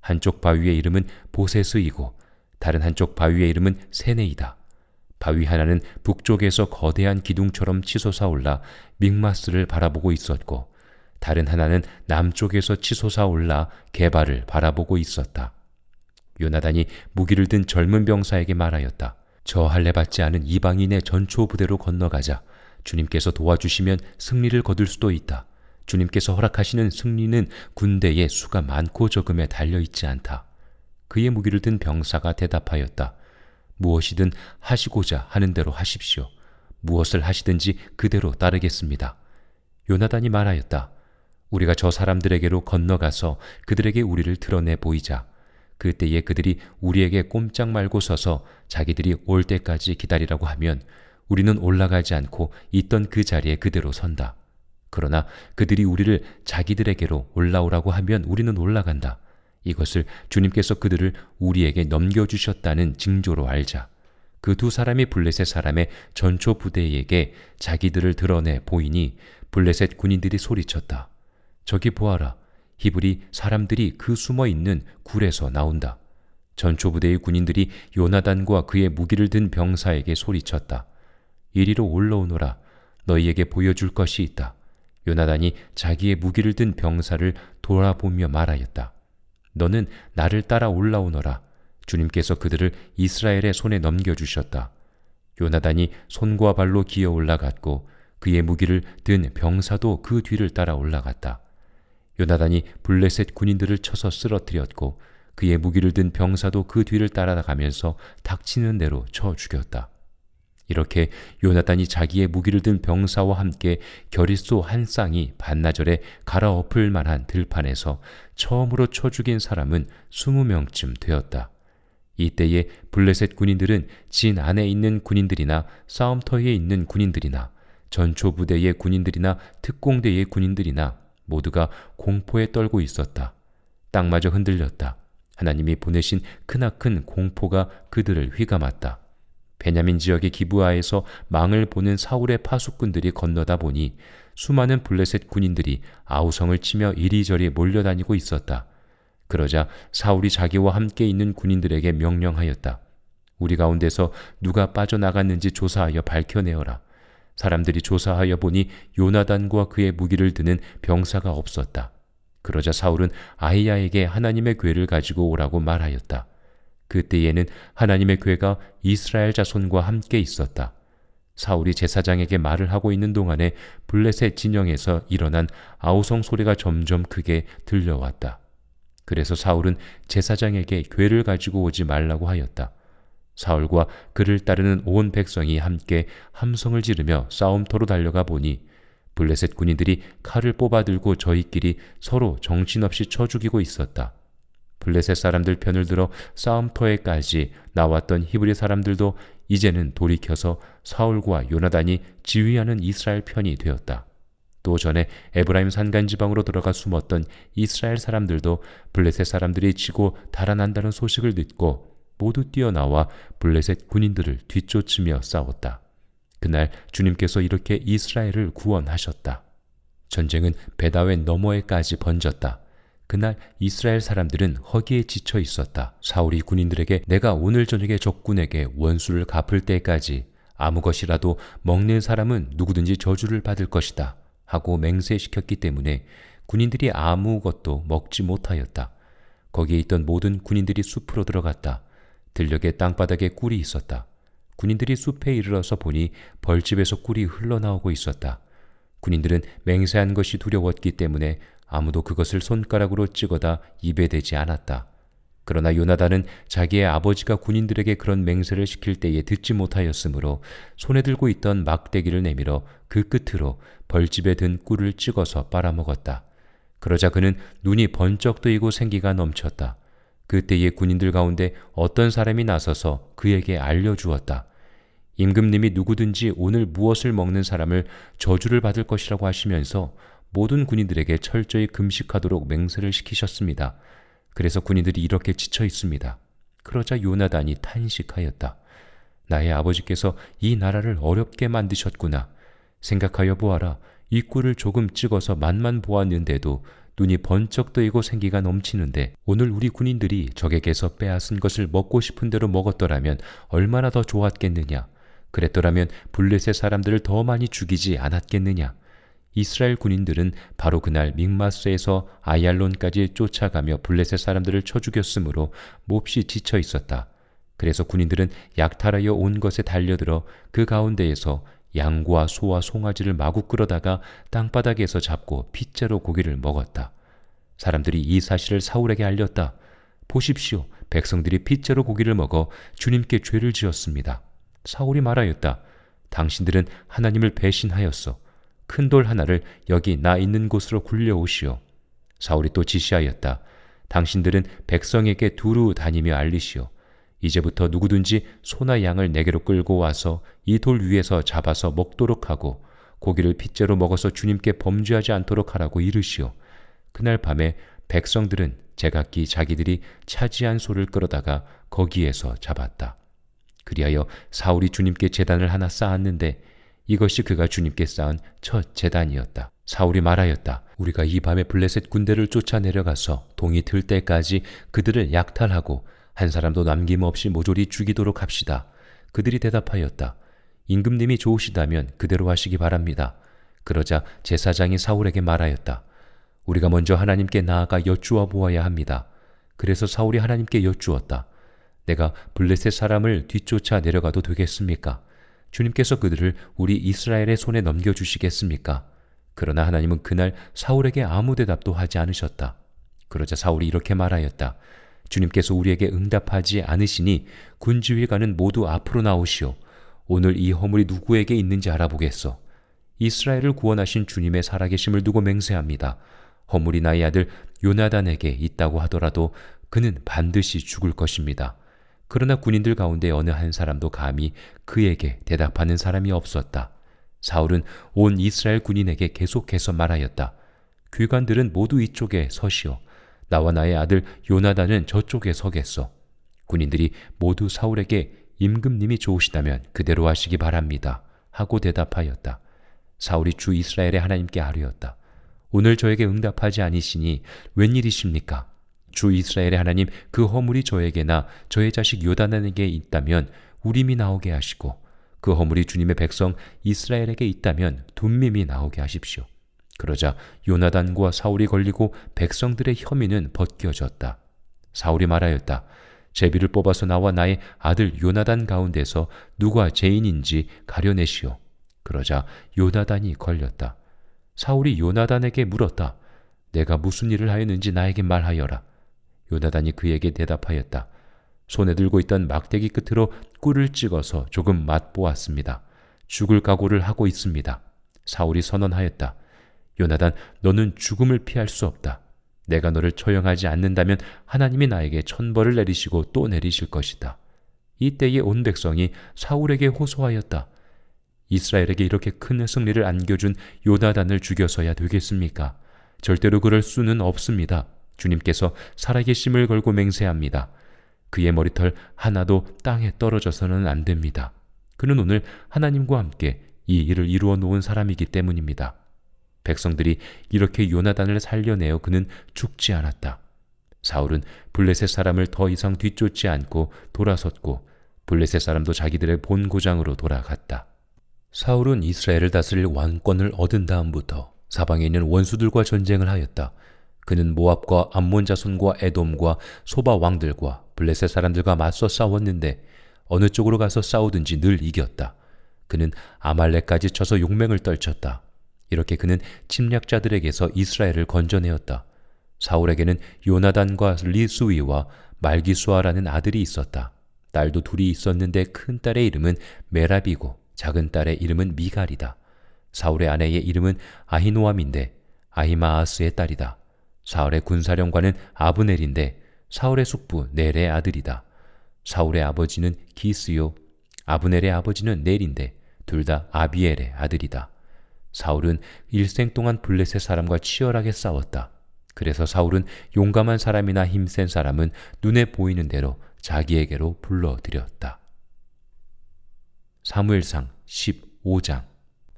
한쪽 바위의 이름은 보세스이고 다른 한쪽 바위의 이름은 세네이다. 바위 하나는 북쪽에서 거대한 기둥처럼 치솟아 올라 믹마스를 바라보고 있었고 다른 하나는 남쪽에서 치솟아 올라 게바를 바라보고 있었다. 요나단이 무기를 든 젊은 병사에게 말하였다. 저 할례 받지 않은 이방인의 전초 부대로 건너가자. 주님께서 도와주시면 승리를 거둘 수도 있다. 주님께서 허락하시는 승리는 군대의 수가 많고 적음에 달려있지 않다. 그의 무기를 든 병사가 대답하였다. 무엇이든 하시고자 하는 대로 하십시오. 무엇을 하시든지 그대로 따르겠습니다. 요나단이 말하였다. 우리가 저 사람들에게로 건너가서 그들에게 우리를 드러내 보이자. 그때에 그들이 우리에게 꼼짝 말고 서서 자기들이 올 때까지 기다리라고 하면 우리는 올라가지 않고 있던 그 자리에 그대로 선다. 그러나 그들이 우리를 자기들에게로 올라오라고 하면 우리는 올라간다. 이것을 주님께서 그들을 우리에게 넘겨주셨다는 징조로 알자. 그 두 사람이 블레셋 사람의 전초 부대에게 자기들을 드러내 보이니 블레셋 군인들이 소리쳤다. 저기 보아라. 히브리 사람들이 그 숨어있는 굴에서 나온다. 전초 부대의 군인들이 요나단과 그의 무기를 든 병사에게 소리쳤다. 이리로 올라오너라. 너희에게 보여줄 것이 있다. 요나단이 자기의 무기를 든 병사를 돌아보며 말하였다. 너는 나를 따라 올라오너라. 주님께서 그들을 이스라엘의 손에 넘겨주셨다. 요나단이 손과 발로 기어 올라갔고 그의 무기를 든 병사도 그 뒤를 따라 올라갔다. 요나단이 블레셋 군인들을 쳐서 쓰러뜨렸고 그의 무기를 든 병사도 그 뒤를 따라가면서 닥치는 대로 쳐 죽였다. 이렇게 요나단이 자기의 무기를 든 병사와 함께 겨릿소 한 쌍이 반나절에 갈아엎을 만한 들판에서 처음으로 쳐 죽인 사람은 20명쯤 되었다. 이때에 블레셋 군인들은 진 안에 있는 군인들이나 싸움터에 있는 군인들이나 전초부대의 군인들이나 특공대의 군인들이나 모두가 공포에 떨고 있었다. 땅마저 흔들렸다. 하나님이 보내신 크나큰 공포가 그들을 휘감았다. 베냐민 지역의 기브아에서 망을 보는 사울의 파수꾼들이 건너다 보니 수많은 블레셋 군인들이 아우성을 치며 이리저리 몰려다니고 있었다. 그러자 사울이 자기와 함께 있는 군인들에게 명령하였다. 우리 가운데서 누가 빠져나갔는지 조사하여 밝혀내어라. 사람들이 조사하여 보니 요나단과 그의 무기를 드는 병사가 없었다. 그러자 사울은 아히야에게 하나님의 궤를 가지고 오라고 말하였다. 그때에는 하나님의 궤가 이스라엘 자손과 함께 있었다. 사울이 제사장에게 말을 하고 있는 동안에 블레셋 진영에서 일어난 아우성 소리가 점점 크게 들려왔다. 그래서 사울은 제사장에게 궤를 가지고 오지 말라고 하였다. 사울과 그를 따르는 온 백성이 함께 함성을 지르며 싸움터로 달려가 보니 블레셋 군인들이 칼을 뽑아들고 저희끼리 서로 정신없이 쳐 죽이고 있었다. 블레셋 사람들 편을 들어 싸움터에까지 나왔던 히브리 사람들도 이제는 돌이켜서 사울과 요나단이 지휘하는 이스라엘 편이 되었다. 또 전에 에브라임 산간지방으로 들어가 숨었던 이스라엘 사람들도 블레셋 사람들이 지고 달아난다는 소식을 듣고 모두 뛰어나와 블레셋 군인들을 뒤쫓으며 싸웠다. 그날 주님께서 이렇게 이스라엘을 구원하셨다. 전쟁은 베다웬 너머에까지 번졌다. 그날 이스라엘 사람들은 허기에 지쳐 있었다. 사울이 군인들에게 내가 오늘 저녁에 적군에게 원수를 갚을 때까지 아무 것이라도 먹는 사람은 누구든지 저주를 받을 것이다 하고 맹세시켰기 때문에 군인들이 아무것도 먹지 못하였다. 거기에 있던 모든 군인들이 숲으로 들어갔다. 들녘의 땅바닥에 꿀이 있었다. 군인들이 숲에 이르러서 보니 벌집에서 꿀이 흘러나오고 있었다. 군인들은 맹세한 것이 두려웠기 때문에 아무도 그것을 손가락으로 찍어다 입에 대지 않았다. 그러나 요나단은 자기의 아버지가 군인들에게 그런 맹세를 시킬 때에 듣지 못하였으므로 손에 들고 있던 막대기를 내밀어 그 끝으로 벌집에 든 꿀을 찍어서 빨아먹었다. 그러자 그는 눈이 번쩍 뜨이고 생기가 넘쳤다. 그때에 군인들 가운데 어떤 사람이 나서서 그에게 알려주었다. 임금님이 누구든지 오늘 무엇을 먹는 사람을 저주를 받을 것이라고 하시면서 모든 군인들에게 철저히 금식하도록 맹세를 시키셨습니다. 그래서 군인들이 이렇게 지쳐 있습니다. 그러자 요나단이 탄식하였다. 나의 아버지께서 이 나라를 어렵게 만드셨구나. 생각하여 보아라. 이 꿀을 조금 찍어서 맛만 보았는데도 눈이 번쩍 뜨이고 생기가 넘치는데 오늘 우리 군인들이 적에게서 빼앗은 것을 먹고 싶은 대로 먹었더라면 얼마나 더 좋았겠느냐. 그랬더라면 블레셋 사람들을 더 많이 죽이지 않았겠느냐. 이스라엘 군인들은 바로 그날 믹마스에서 아얄론까지 쫓아가며 블레셋 사람들을 쳐 죽였으므로 몹시 지쳐 있었다. 그래서 군인들은 약탈하여 온 것에 달려들어 그 가운데에서 양과 소와 송아지를 마구 끌어다가 땅바닥에서 잡고 핏째로 고기를 먹었다. 사람들이 이 사실을 사울에게 알렸다. 보십시오. 백성들이 핏째로 고기를 먹어 주님께 죄를 지었습니다. 사울이 말하였다. 당신들은 하나님을 배신하였어. 큰 돌 하나를 여기 나 있는 곳으로 굴려오시오. 사울이 또 지시하였다. 당신들은 백성에게 두루 다니며 알리시오. 이제부터 누구든지 소나 양을 내게로 끌고 와서 이 돌 위에서 잡아서 먹도록 하고 고기를 핏째로 먹어서 주님께 범죄하지 않도록 하라고 이르시오. 그날 밤에 백성들은 제각기 자기들이 차지한 소를 끌어다가 거기에서 잡았다. 그리하여 사울이 주님께 제단을 하나 쌓았는데 이것이 그가 주님께 쌓은 첫 제단이었다. 사울이 말하였다. 우리가 이 밤에 블레셋 군대를 쫓아 내려가서 동이 들 때까지 그들을 약탈하고 한 사람도 남김없이 모조리 죽이도록 합시다. 그들이 대답하였다. 임금님이 좋으시다면 그대로 하시기 바랍니다. 그러자 제사장이 사울에게 말하였다. 우리가 먼저 하나님께 나아가 여쭈어 보아야 합니다. 그래서 사울이 하나님께 여쭈었다. 내가 블레셋 사람을 뒤쫓아 내려가도 되겠습니까? 주님께서 그들을 우리 이스라엘의 손에 넘겨주시겠습니까? 그러나 하나님은 그날 사울에게 아무 대답도 하지 않으셨다. 그러자 사울이 이렇게 말하였다. 주님께서 우리에게 응답하지 않으시니 군지휘관은 모두 앞으로 나오시오. 오늘 이 허물이 누구에게 있는지 알아보겠소. 이스라엘을 구원하신 주님의 살아계심을 두고 맹세합니다. 허물이 나의 아들 요나단에게 있다고 하더라도 그는 반드시 죽을 것입니다. 그러나 군인들 가운데 어느 한 사람도 감히 그에게 대답하는 사람이 없었다. 사울은 온 이스라엘 군인에게 계속해서 말하였다. 귀관들은 모두 이쪽에 서시오. 나와 나의 아들 요나단은 저쪽에 서겠소. 군인들이 모두 사울에게 임금님이 좋으시다면 그대로 하시기 바랍니다 하고 대답하였다. 사울이 주 이스라엘의 하나님께 아뢰었다. 오늘 저에게 응답하지 아니시니 웬일이십니까? 주 이스라엘의 하나님, 그 허물이 저에게나 저의 자식 요나단에게 있다면 우림이 나오게 하시고, 그 허물이 주님의 백성 이스라엘에게 있다면 둠밈이 나오게 하십시오. 그러자 요나단과 사울이 걸리고 백성들의 혐의는 벗겨졌다. 사울이 말하였다. 제비를 뽑아서 나와 나의 아들 요나단 가운데서 누가 죄인인지 가려내시오. 그러자 요나단이 걸렸다. 사울이 요나단에게 물었다. 내가 무슨 일을 하였는지 나에게 말하여라. 요나단이 그에게 대답하였다. 손에 들고 있던 막대기 끝으로 꿀을 찍어서 조금 맛보았습니다. 죽을 각오를 하고 있습니다. 사울이 선언하였다. 요나단, 너는 죽음을 피할 수 없다. 내가 너를 처형하지 않는다면 하나님이 나에게 천벌을 내리시고 또 내리실 것이다. 이때에 온 백성이 사울에게 호소하였다. 이스라엘에게 이렇게 큰 승리를 안겨준 요나단을 죽여서야 되겠습니까? 절대로 그럴 수는 없습니다. 주님께서 살아계심을 걸고 맹세합니다. 그의 머리털 하나도 땅에 떨어져서는 안 됩니다. 그는 오늘 하나님과 함께 이 일을 이루어 놓은 사람이기 때문입니다. 백성들이 이렇게 요나단을 살려내어 그는 죽지 않았다. 사울은 블레셋 사람을 더 이상 뒤쫓지 않고 돌아섰고 블레셋 사람도 자기들의 본 고장으로 돌아갔다. 사울은 이스라엘을 다스릴 왕권을 얻은 다음부터 사방에 있는 원수들과 전쟁을 하였다. 그는 모압과 암몬 자손과 에돔과 소바 왕들과 블레셋 사람들과 맞서 싸웠는데 어느 쪽으로 가서 싸우든지 늘 이겼다. 그는 아말렉까지 쳐서 용맹을 떨쳤다. 이렇게 그는 침략자들에게서 이스라엘을 건져내었다. 사울에게는 요나단과 리수이와 말기수아라는 아들이 있었다. 딸도 둘이 있었는데 큰 딸의 이름은 메랍이고 작은 딸의 이름은 미갈이다. 사울의 아내의 이름은 아히노암인데 아히마아스의 딸이다. 사울의 군사령관은 아브넬인데 사울의 숙부 넬의 아들이다. 사울의 아버지는 기스요, 아브넬의 아버지는 넬인데 둘 다 아비엘의 아들이다. 사울은 일생 동안 블레셋 사람과 치열하게 싸웠다. 그래서 사울은 용감한 사람이나 힘센 사람은 눈에 보이는 대로 자기에게로 불러들였다. 사무엘상 15장.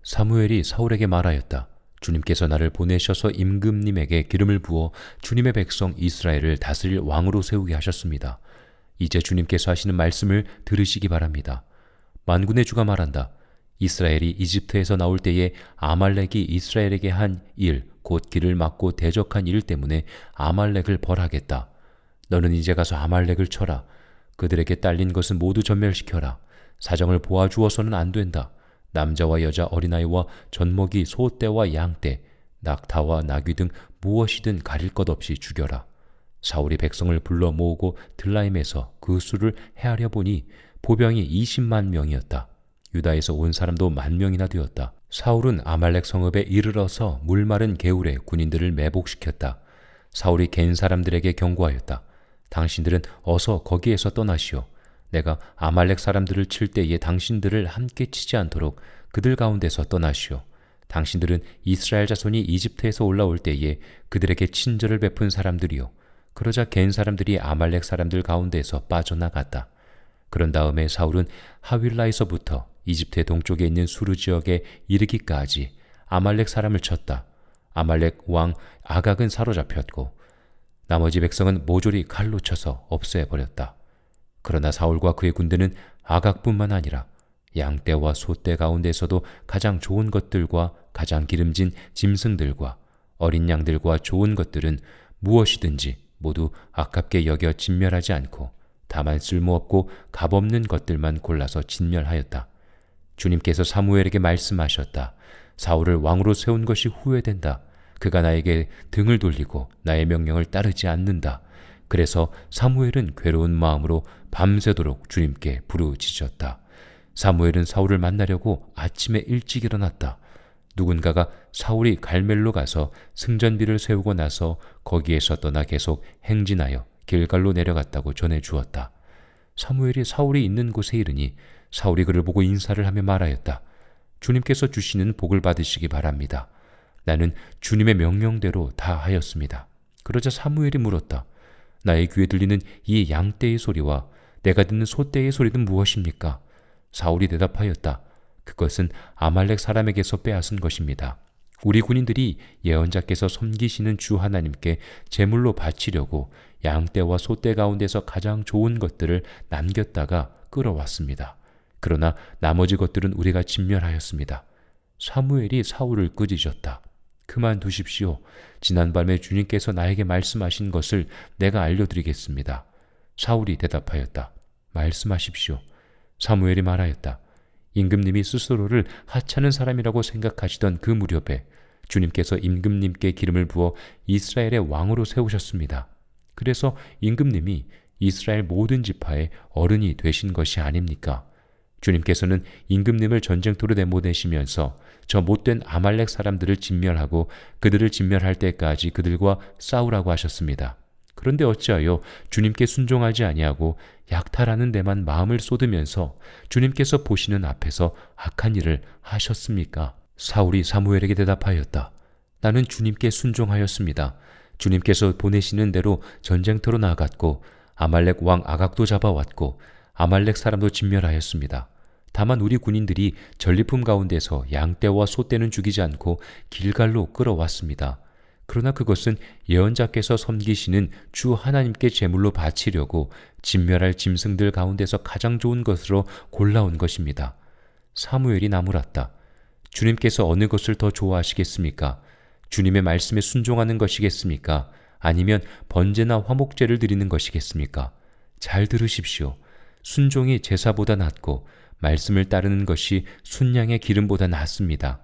사무엘이 사울에게 말하였다. 주님께서 나를 보내셔서 임금님에게 기름을 부어 주님의 백성 이스라엘을 다스릴 왕으로 세우게 하셨습니다. 이제 주님께서 하시는 말씀을 들으시기 바랍니다. 만군의 주가 말한다. 이스라엘이 이집트에서 나올 때에 아말렉이 이스라엘에게 한 일, 곧 길을 막고 대적한 일 때문에 아말렉을 벌하겠다. 너는 이제 가서 아말렉을 쳐라. 그들에게 딸린 것은 모두 전멸시켜라. 사정을 보아주어서는 안 된다. 남자와 여자, 어린아이와 젖먹이, 소떼와 양떼, 낙타와 나귀 등 무엇이든 가릴 것 없이 죽여라. 사울이 백성을 불러 모으고 들라임에서 그 수를 헤아려 보니 보병이 20만 명이었다. 유다에서 온 사람도 10,000명이나 되었다. 사울은 아말렉 성읍에 이르러서 물마른 개울에 군인들을 매복시켰다. 사울이 갠 사람들에게 경고하였다. 당신들은 어서 거기에서 떠나시오. 내가 아말렉 사람들을 칠 때에 당신들을 함께 치지 않도록 그들 가운데서 떠나시오. 당신들은 이스라엘 자손이 이집트에서 올라올 때에 그들에게 친절을 베푼 사람들이요. 그러자 갠 사람들이 아말렉 사람들 가운데서 빠져나갔다. 그런 다음에 사울은 하윌라에서부터 이집트의 동쪽에 있는 수르 지역에 이르기까지 아말렉 사람을 쳤다. 아말렉 왕 아각은 사로잡혔고 나머지 백성은 모조리 칼로 쳐서 없애버렸다. 그러나 사울과 그의 군대는 아각뿐만 아니라 양떼와 소떼 가운데서도 가장 좋은 것들과 가장 기름진 짐승들과 어린 양들과 좋은 것들은 무엇이든지 모두 아깝게 여겨 진멸하지 않고 다만 쓸모없고 값없는 것들만 골라서 진멸하였다. 주님께서 사무엘에게 말씀하셨다. 사울을 왕으로 세운 것이 후회된다. 그가 나에게 등을 돌리고 나의 명령을 따르지 않는다. 그래서 사무엘은 괴로운 마음으로 밤새도록 주님께 부르짖었다. 사무엘은 사울을 만나려고 아침에 일찍 일어났다. 누군가가 사울이 갈멜로 가서 승전비를 세우고 나서 거기에서 떠나 계속 행진하여 길갈로 내려갔다고 전해 주었다. 사무엘이 사울이 있는 곳에 이르니 사울이 그를 보고 인사를 하며 말하였다. 주님께서 주시는 복을 받으시기 바랍니다. 나는 주님의 명령대로 다 하였습니다. 그러자 사무엘이 물었다. 나의 귀에 들리는 이 양떼의 소리와 내가 듣는 소떼의 소리는 무엇입니까? 사울이 대답하였다. 그것은 아말렉 사람에게서 빼앗은 것입니다. 우리 군인들이 예언자께서 섬기시는 주 하나님께 제물로 바치려고 양떼와 소떼 가운데서 가장 좋은 것들을 남겼다가 끌어왔습니다. 그러나 나머지 것들은 우리가 진멸하였습니다. 사무엘이 사울을 꾸짖었다. 그만두십시오. 지난밤에 주님께서 나에게 말씀하신 것을 내가 알려드리겠습니다. 사울이 대답하였다. 말씀하십시오. 사무엘이 말하였다. 임금님이 스스로를 하찮은 사람이라고 생각하시던 그 무렵에 주님께서 임금님께 기름을 부어 이스라엘의 왕으로 세우셨습니다. 그래서 임금님이 이스라엘 모든 지파의 어른이 되신 것이 아닙니까? 주님께서는 임금님을 전쟁터로 내보내시면서 저 못된 아말렉 사람들을 진멸하고 그들을 진멸할 때까지 그들과 싸우라고 하셨습니다. 그런데 어찌하여 주님께 순종하지 아니하고 약탈하는 데만 마음을 쏟으면서 주님께서 보시는 앞에서 악한 일을 하셨습니까? 사울이 사무엘에게 대답하였다. 나는 주님께 순종하였습니다. 주님께서 보내시는 대로 전쟁터로 나아갔고 아말렉 왕 아각도 잡아왔고 아말렉 사람도 진멸하였습니다. 다만 우리 군인들이 전리품 가운데서 양떼와 소떼는 죽이지 않고 길갈로 끌어왔습니다. 그러나 그것은 예언자께서 섬기시는 주 하나님께 제물로 바치려고 진멸할 짐승들 가운데서 가장 좋은 것으로 골라온 것입니다. 사무엘이 나무랐다. 주님께서 어느 것을 더 좋아하시겠습니까? 주님의 말씀에 순종하는 것이겠습니까? 아니면 번제나 화목제를 드리는 것이겠습니까? 잘 들으십시오. 순종이 제사보다 낫고 말씀을 따르는 것이 순양의 기름보다 낫습니다.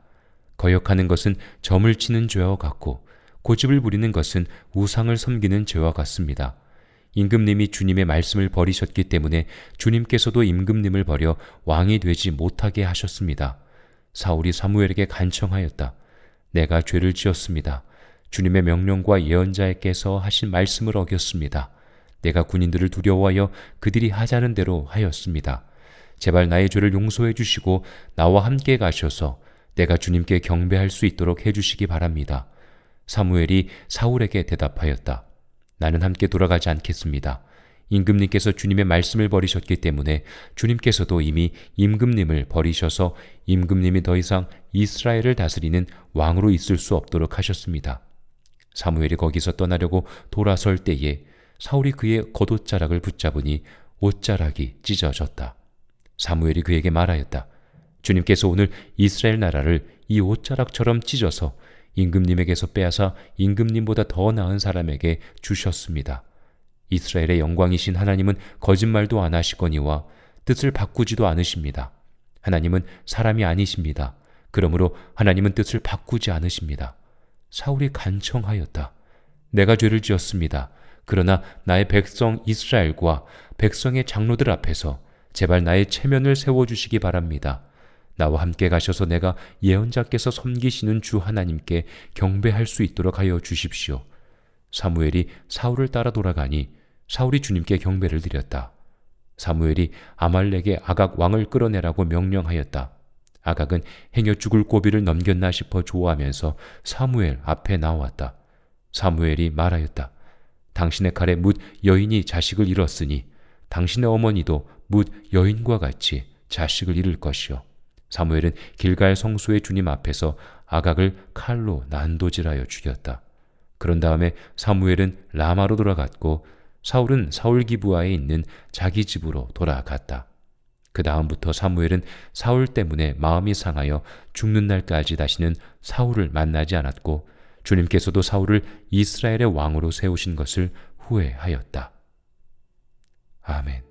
거역하는 것은 점을 치는 죄와 같고 고집을 부리는 것은 우상을 섬기는 죄와 같습니다. 임금님이 주님의 말씀을 버리셨기 때문에 주님께서도 임금님을 버려 왕이 되지 못하게 하셨습니다. 사울이 사무엘에게 간청하였다. 내가 죄를 지었습니다. 주님의 명령과 예언자께서 하신 말씀을 어겼습니다. 내가 군인들을 두려워하여 그들이 하자는 대로 하였습니다. 제발 나의 죄를 용서해 주시고 나와 함께 가셔서 내가 주님께 경배할 수 있도록 해주시기 바랍니다. 사무엘이 사울에게 대답하였다. 나는 함께 돌아가지 않겠습니다. 임금님께서 주님의 말씀을 버리셨기 때문에 주님께서도 이미 임금님을 버리셔서 임금님이 더 이상 이스라엘을 다스리는 왕으로 있을 수 없도록 하셨습니다. 사무엘이 거기서 떠나려고 돌아설 때에 사울이 그의 겉옷자락을 붙잡으니 옷자락이 찢어졌다. 사무엘이 그에게 말하였다. 주님께서 오늘 이스라엘 나라를 이 옷자락처럼 찢어서 임금님에게서 빼앗아 임금님보다 더 나은 사람에게 주셨습니다. 이스라엘의 영광이신 하나님은 거짓말도 안 하시거니와 뜻을 바꾸지도 않으십니다. 하나님은 사람이 아니십니다. 그러므로 하나님은 뜻을 바꾸지 않으십니다. 사울이 간청하였다. 내가 죄를 지었습니다. 그러나 나의 백성 이스라엘과 백성의 장로들 앞에서 제발 나의 체면을 세워주시기 바랍니다. 나와 함께 가셔서 내가 예언자께서 섬기시는 주 하나님께 경배할 수 있도록 하여 주십시오. 사무엘이 사울을 따라 돌아가니 사울이 주님께 경배를 드렸다. 사무엘이 아말렉의 아각 왕을 끌어내라고 명령하였다. 아각은 행여 죽을 고비를 넘겼나 싶어 좋아하면서 사무엘 앞에 나왔다. 사무엘이 말하였다. 당신의 칼에 뭇 여인이 자식을 잃었으니 당신의 어머니도 뭇 여인과 같이 자식을 잃을 것이요. 사무엘은 길갈 성소의 주님 앞에서 아각을 칼로 난도질하여 죽였다. 그런 다음에 사무엘은 라마로 돌아갔고 사울은 사울 기브아에 있는 자기 집으로 돌아갔다. 그 다음부터 사무엘은 사울 때문에 마음이 상하여 죽는 날까지 다시는 사울을 만나지 않았고 주님께서도 사울을 이스라엘의 왕으로 세우신 것을 후회하였다. 아멘.